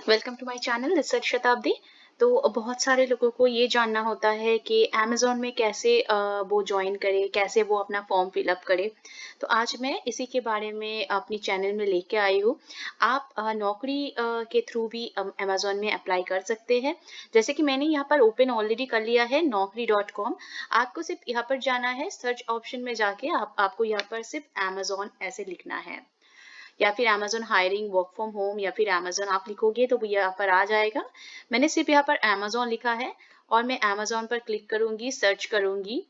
Welcome to my channel, this is Shatabdi. तो बहुत सारे लोगों को ये जानना होता है कि अमेज़न में कैसे वो जॉइन करे, कैसे वो अपना फॉर्म फिलअप करे। तो आज मैं इसी के बारे में अपनी चैनल में लेके आई हूँ। आप नौकरी के थ्रू भी अमेज़न में अप्लाई कर सकते हैं। जैसे कि मैंने यहाँ पर ओपन ऑलरेडी कर लिया है naukri.com। आपको सिर्फ यहाँ पर जाना है, सर्च ऑप्शन में जाके आपको यहाँ पर सिर्फ अमेज़न ऐसे लिखना है, या फिर Amazon hiring work from home, या फिर अमेज़न आप लिखोगे तो यहाँ पर आ जाएगा। मैंने सिर्फ यहाँ पर अमेज़न लिखा है और मैं अमेज़न पर क्लिक करूंगी, सर्च करूंगी।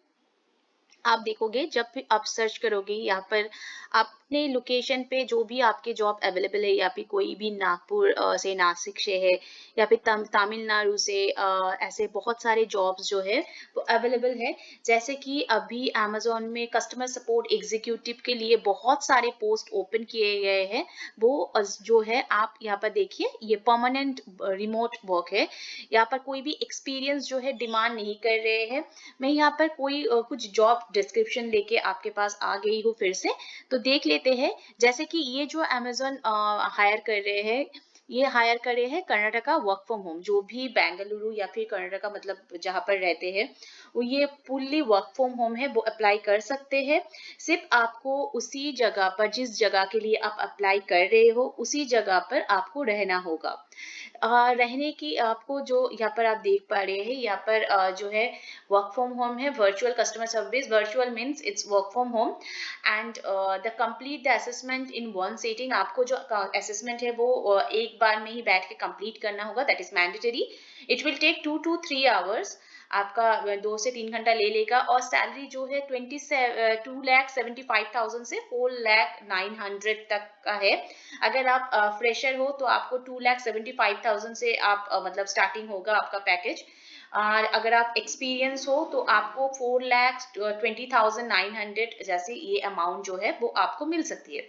आप देखोगे जब भी आप सर्च करोगे यहाँ पर अपने लोकेशन पे जो भी आपके जॉब अवेलेबल है, या फिर कोई भी नागपुर से, नासिक से है, या फिर तमिलनाडु से, ऐसे बहुत सारे जॉब्स जो है वो अवेलेबल है। जैसे कि अभी अमेज़न में कस्टमर सपोर्ट एग्जीक्यूटिव के लिए बहुत सारे पोस्ट ओपन किए गए हैं। वो जो है आप यहाँ पर देखिए, ये परमानेंट रिमोट वर्क है। यहाँ पर कोई भी एक्सपीरियंस जो है डिमांड नहीं कर रहे हैं। मैं यहाँ पर कोई कुछ जॉब डिस्क्रिप्शन लेके आपके पास आ गई हूँ फिर से, तो देख लेते हैं। जैसे कि ये जो अमेज़न हायर कर रहे हैं, ये हायर कर रहे हैं कर्नाटका वर्क फ्रॉम होम। जो भी बेंगलुरु या फिर कर्नाटका मतलब जहाँ पर रहते हैं, वो ये फुल्ली वर्क फ्रॉम होम है, वो अप्लाई कर सकते हैं। सिर्फ आपको उसी जगह पर, जिस जगह के लिए आप अप्लाई कर रहे हो, उसी जगह पर आपको रहना होगा। रहने की आपको जो यहाँ पर आप देख पा रहे हैं, यहाँ पर जो है वर्क फ्रॉम होम है, virtual customer service. Virtual means it's work from home and the complete the assessment in one sitting. आपको जो असेसमेंट है वो एक बार में ही बैठ के कंप्लीट करना होगा, that is mandatory. It will take 2 to 3 hours। आपका 2 से 3 घंटा ले लेगा। और सैलरी जो है 2,75,000 से 4,09,000 तक का है। अगर आप फ्रेशर हो तो आपको 2,75,000 से आप मतलब स्टार्टिंग होगा आपका पैकेज। और अगर आप एक्सपीरियंस हो तो आपको 4,20,900 जैसे ये अमाउंट जो है वो आपको मिल सकती है।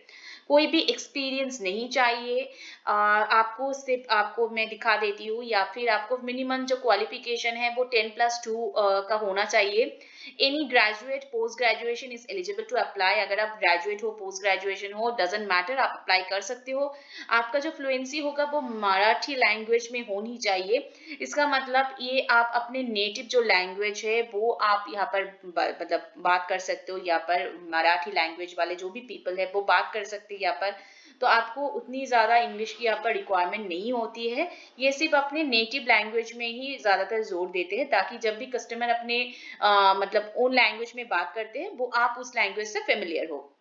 कोई भी एक्सपीरियंस नहीं चाहिए। आपको सिर्फ, आपको मैं दिखा देती हूँ, या फिर आपको मिनिमम जो क्वालिफिकेशन है वो 10+2 का होना चाहिए। Any graduate, post graduation is eligible to apply. अगर आप ग्रेजुएट हो, पोस्ट ग्रेजुएशन हो, डजेंट मैटर, आप अप्लाई कर सकते हो। आपका जो फ्लुएंसी होगा वो मराठी लैंग्वेज में होनी चाहिए। इसका मतलब ये आप अपने नेटिव जो लैंग्वेज है वो आप यहाँ पर मतलब बात कर सकते हो। यहाँ पर मराठी लैंग्वेज वाले जो भी पीपल है वो बात कर सकते हैं यहाँ पर। तो आपको उतनी ज्यादा इंग्लिश की यहाँ पर रिक्वायरमेंट नहीं होती है। ये सिर्फ अपने नेटिव लैंग्वेज में ही ज्यादातर जोर देते हैं, ताकि जब भी कस्टमर अपने मतलब ओन लैंग्वेज में बात करते हैं, वो आप उस लैंग्वेज से फेमिलियर हो।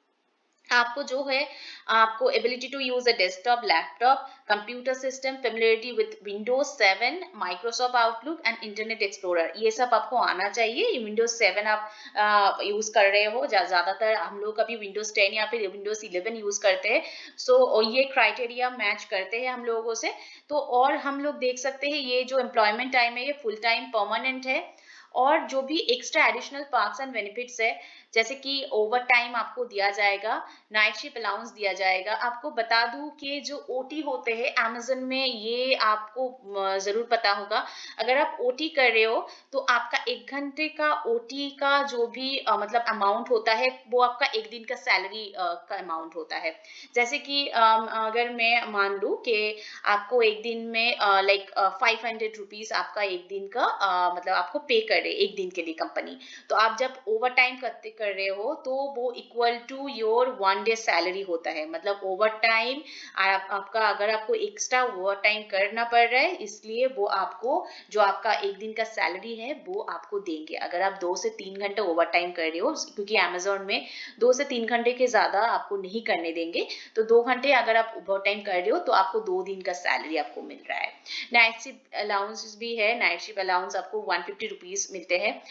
आपको जो है, आपको ability to use a desktop, laptop, computer system, familiarity with Windows 7, Microsoft Outlook and Internet Explorer, ये सब आपको आना चाहिए। विंडोज 7 आप यूज कर रहे हो, ज्यादातर हम लोग अभी विंडोज 10 या फिर विंडोज 11 यूज करते हैं। सो ये क्राइटेरिया मैच करते हैं हम लोगों से। तो और हम लोग देख सकते हैं ये जो एम्प्लॉयमेंट टाइम है ये फुल टाइम परमानेंट है। और जो भी extra additional parks and benefits है, जैसे कि ओवर टाइम आपको दिया जाएगा, नाइट शिफ्ट अलाउंस दिया जाएगा। आपको बता दूं कि जो ओटी होते हैं अमेज़न में, ये आपको जरूर पता होगा। अगर आप ओटी कर रहे हो तो आपका 1 घंटे का ओटी का जो भी मतलब अमाउंट होता है, वो आपका एक दिन का सैलरी का अमाउंट होता है। जैसे कि अगर मैं मान लूं कि आपको एक दिन में लाइक 500 रुपीज आपका एक दिन का मतलब आपको पे कर रहे एक दिन के लिए कंपनी। तो आप जब ओवर टाइम कर रहे हो तो वो equal to your 1 day salary होता है। मतलब ओवर टाइम आपका, अगर आपको एक्स्ट्रा ओवर टाइम करना पड़ रहा है, इसलिए वो आपको जो आपका एक दिन का सैलरी है वो आपको देंगे। अगर आप 2 से 3 घंटे ओवर टाइम कर रहे हो, क्योंकि अमेज़न में 2 से 3 घंटे के ज्यादा आपको नहीं करने देंगे। तो 2 घंटे अगर आप ओवर टाइम कर रहे हो तो आपको 2 दिन का सैलरी आपको मिल रहा है। नाइट शिफ्ट अलाउंस भी है। नाइट शिफ्ट अलाउंस आपको 150 रुपीज मिलते हैं।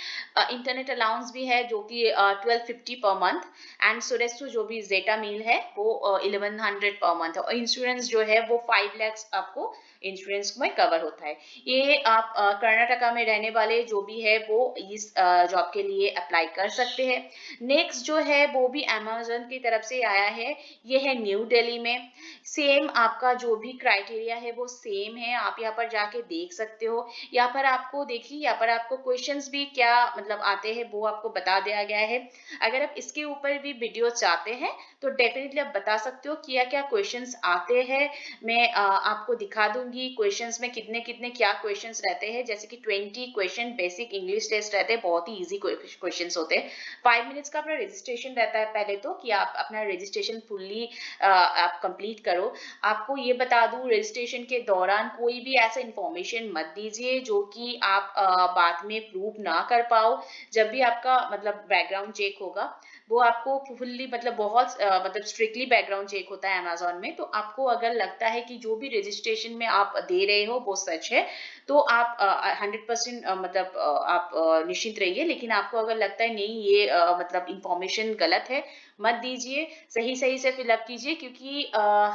इंटरनेट अलाउंस भी है जो कि 1250 पर मंथ। एंड सोरेस्टो जो भी जेटा मील है वो 1100 पर मंथ। और इंश्योरेंस जो है वो 5 लाख आपको इंश्योरेंस में कवर होता है। ये आप कर्नाटका में रहने वाले जो भी है वो इस जॉब के लिए अप्लाई कर सकते हैं। नेक्स्ट जो है वो भी अमेज़न की तरफ से आया है, ये है न्यू दिल्ली में। सेम आपका जो भी क्राइटेरिया है वो सेम है, आप यहाँ पर जाके देख सकते हो। यहाँ पर आपको देखिए, यहाँ पर आपको क्वेश्चंस भी क्या मतलब आते हैं वो आपको बता दिया गया है। अगर आप इसके ऊपर भी वीडियो चाहते हैं तो डेफिनेटली आप बता सकते हो क्या क्या क्वेश्चंस आते हैं। मैं आपको दिखा दूंगी क्वेश्चंस में कितने कितने क्या क्वेश्चंस रहते हैं। जैसे कि 20 क्वेश्चन बेसिक इंग्लिश टेस्ट रहते हैं, बहुत ही इजी क्वेश्चंस होते हैं। 5 मिनट्स का अपना रजिस्ट्रेशन रहता है पहले तो, कि आप अपना रजिस्ट्रेशन फुल्ली आप कंप्लीट करो। आपको ये बता दूं, रजिस्ट्रेशन के दौरान कोई भी ऐसा इंफॉर्मेशन मत दीजिए जो कि आप बाद में प्रूव ना कर पाओ। जब भी आपका मतलब बैकग्राउंड चेक होगा, वो आपको फुल्ली मतलब बहुत मतलब स्ट्रिक्टली बैकग्राउंड चेक होता है अमेजोन में। तो आपको अगर लगता है कि जो भी रजिस्ट्रेशन में आप दे रहे हो वो सच है, तो आप 100% मतलब आप निश्चिंत रहिए। लेकिन आपको अगर लगता है नहीं ये मतलब इंफॉर्मेशन गलत है, मत दीजिए, सही सही से फिलअप कीजिए। क्योंकि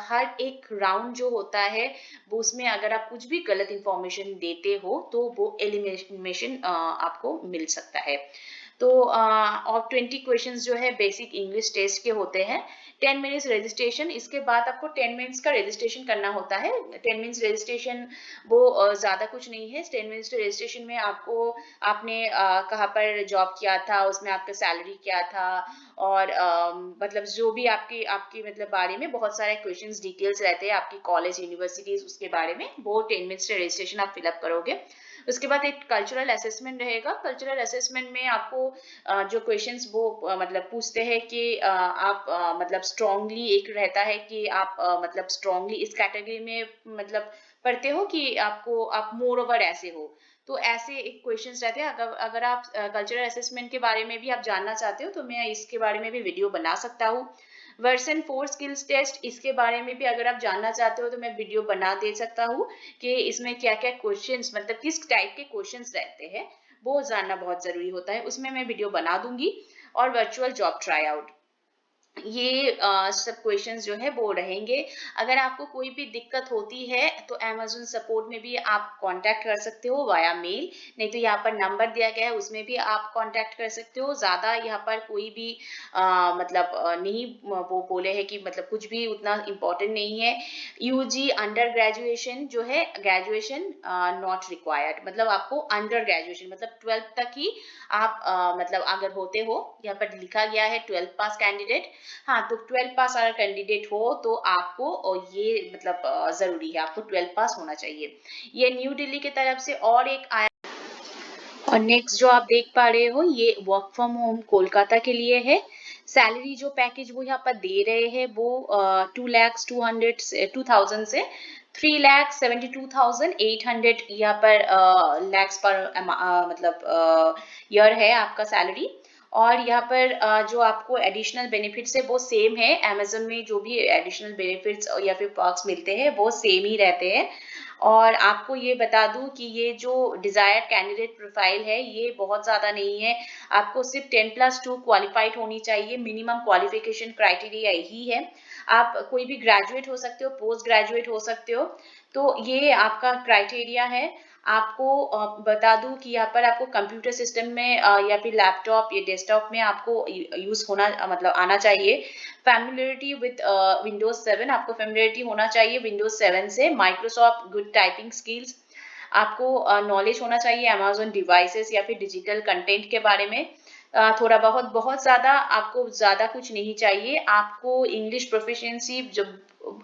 हर एक राउंड जो होता है वो, उसमें अगर आप कुछ भी गलत इंफॉर्मेशन देते हो तो वो एलिमिनेशन आपको मिल सकता है। तो और 20 क्वेश्चंस जो है बेसिक इंग्लिश टेस्ट के होते हैं। 10 मिनट्स रजिस्ट्रेशन, इसके बाद आपको 10 मिनट्स का रजिस्ट्रेशन करना होता है। 10 मिनट्स रजिस्ट्रेशन वो ज्यादा कुछ नहीं है। 10 मिनट्स रजिस्ट्रेशन में आपको आपने कहाँ पर जॉब किया था, उसमें आपका सैलरी क्या था, और मतलब जो भी आपकी आपकी मतलब बारे में बहुत सारे क्वेश्चंस डिटेल्स रहते हैं, आपकी कॉलेज यूनिवर्सिटीज उसके बारे में, वो 10 मिनट्स रजिस्ट्रेशन आप फिलअप करोगे। उसके बाद एक कल्चरल असेसमेंट रहेगा। कल्चरल असेसमेंट में आपको जो क्वेश्चंस वो मतलब पूछते हैं कि आप मतलब स्ट्रांगली, एक रहता है कि आप मतलब स्ट्रांगली इस कैटेगरी में मतलब पढ़ते हो कि आपको आप मोर ओवर ऐसे हो। तो ऐसे एक क्वेश्चंस रहते हैं। अगर अगर आप कल्चरल असेसमेंट के बारे में भी आप जानना चाहते हो तो मैं इसके बारे में भी वीडियो बना सकता हूँ। वर्सन 4 स्किल्स टेस्ट, इसके बारे में भी अगर आप जानना चाहते हो तो मैं वीडियो बना दे सकता हूँ कि इसमें क्या क्या क्वेश्चंस मतलब किस टाइप के क्वेश्चंस रहते हैं, वो जानना बहुत जरूरी होता है। उसमें मैं वीडियो बना दूंगी। और वर्चुअल जॉब ट्राई आउट, ये सब क्वेश्चंस जो है वो रहेंगे। अगर आपको कोई भी दिक्कत होती है तो अमेज़न सपोर्ट में भी आप कांटेक्ट कर सकते हो वाया मेल, नहीं तो यहाँ पर नंबर दिया गया है उसमें भी आप कांटेक्ट कर सकते हो। ज्यादा यहाँ पर कोई भी मतलब नहीं वो बोले है कि मतलब कुछ भी उतना इम्पोर्टेंट नहीं है। यूजी अंडर ग्रेजुएशन जो है, ग्रेजुएशन नॉट रिक्वायर्ड, मतलब आपको अंडर ग्रेजुएशन मतलब 12th तक ही आप मतलब अगर होते हो, यहाँ पर लिखा गया है 12th पास कैंडिडेट। हाँ, तो 12 पास अगर कैंडिडेट हो तो आपको, और ये मतलब जरूरी है, आपको 12 पास होना चाहिए। ये न्यू दिल्ली की तरफ से और एक आया। और नेक्स्ट जो आप देख पा रहे हो ये वर्क फ्रॉम होम कोलकाता के लिए है। सैलरी जो पैकेज वो यहाँ पर दे रहे हैं वो 2,200,000 से 3,72,800 यहाँ पर लैक्स पर मतलब ईयर है आपका सैलरी। और यहाँ पर जो आपको एडिशनल बेनिफिट्स है वो सेम है। अमेजोन में जो भी एडिशनल बेनिफिट्स या फिर पर्क्स मिलते हैं वो सेम ही रहते हैं। और आपको ये बता दूं कि ये जो डिजायर्ड कैंडिडेट प्रोफाइल है ये बहुत ज्यादा नहीं है। आपको सिर्फ 10+2 क्वालिफाइड होनी चाहिए, मिनिमम क्वालिफिकेशन क्राइटेरिया यही है। आप कोई भी ग्रेजुएट हो सकते हो, पोस्ट ग्रेजुएट हो सकते हो, तो ये आपका क्राइटेरिया है। आपको बता दूं कि यहाँ पर आपको कंप्यूटर सिस्टम में या फिर लैपटॉप या डेस्कटॉप में आपको यूज होना मतलब आना चाहिए। फैमिलियरिटी विद विंडोज 7, आपको फैमिलियरिटी होना चाहिए विंडोज 7 से। माइक्रोसॉफ्ट गुड टाइपिंग स्किल्स, आपको नॉलेज होना चाहिए अमेजोन डिवाइसेस या फिर डिजिटल कंटेंट के बारे में। थोड़ा बहुत, बहुत ज्यादा आपको ज्यादा कुछ नहीं चाहिए। आपको इंग्लिश प्रोफिशिएंसी जब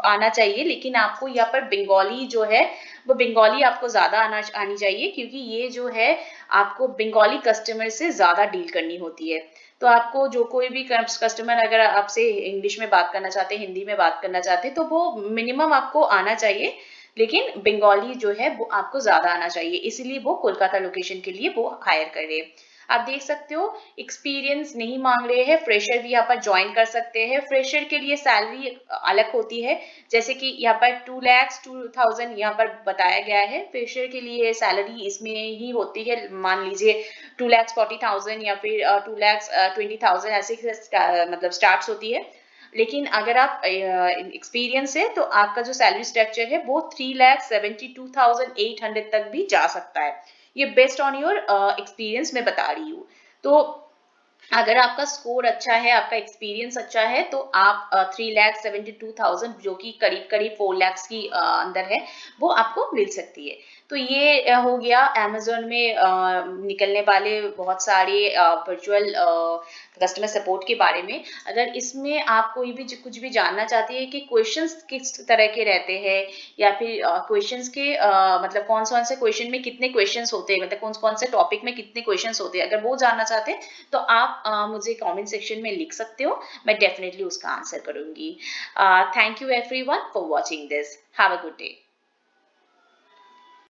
आना चाहिए, लेकिन आपको यहाँ पर बंगाली जो है वो बंगाली आपको ज्यादा आनी चाहिए, क्योंकि ये जो है आपको बंगाली कस्टमर से ज्यादा डील करनी होती है। तो आपको जो कोई भी कस्टमर अगर आपसे इंग्लिश में बात करना चाहते हैं, हिंदी में बात करना चाहते हैं, तो वो मिनिमम आपको आना चाहिए। लेकिन बंगाली जो है वो आपको ज्यादा आना चाहिए, इसीलिए वो कोलकाता लोकेशन के लिए वो हायर कर रहे हैं। आप देख सकते हो एक्सपीरियंस नहीं मांग रहे हैं, फ्रेशर भी यहाँ पर ज्वाइन कर सकते हैं। फ्रेशर के लिए सैलरी अलग होती है, जैसे कि यहाँ पर 2,02,000 यहाँ पर बताया गया है। फ्रेशर के लिए सैलरी इसमें ही होती है, मान लीजिए 2,40,000 या फिर 2,20,000 ऐसे मतलब स्टार्ट होती है। लेकिन अगर आप एक्सपीरियंस है तो आपका जो सैलरी स्ट्रक्चर है वो 3,72,800 तक भी जा सकता है। ये बेस्ड ऑन योर एक्सपीरियंस मैं बता रही हूँ। तो अगर आपका स्कोर अच्छा है, आपका एक्सपीरियंस अच्छा है, तो आप 3,72,000 जो कि करीब करीब 4 लाख की अंदर है, वो आपको मिल सकती है। तो ये हो गया अमेज़न में निकलने वाले बहुत सारे वर्चुअल कस्टमर सपोर्ट के बारे में। अगर इसमें आप कोई भी कुछ भी जानना चाहती है कि क्वेश्चंस किस तरह के रहते हैं, या फिर क्वेश्चंस के मतलब कौन से क्वेश्चन में कितने क्वेश्चंस होते हैं, मतलब कौन कौन से टॉपिक में कितने क्वेश्चंस होते हैं, अगर वो जानना चाहते हैं तो आप मुझे कमेंट सेक्शन में लिख सकते हो। मैं डेफिनेटली उसका आंसर करूंगी। Thank you everyone for watching this. Have a good day.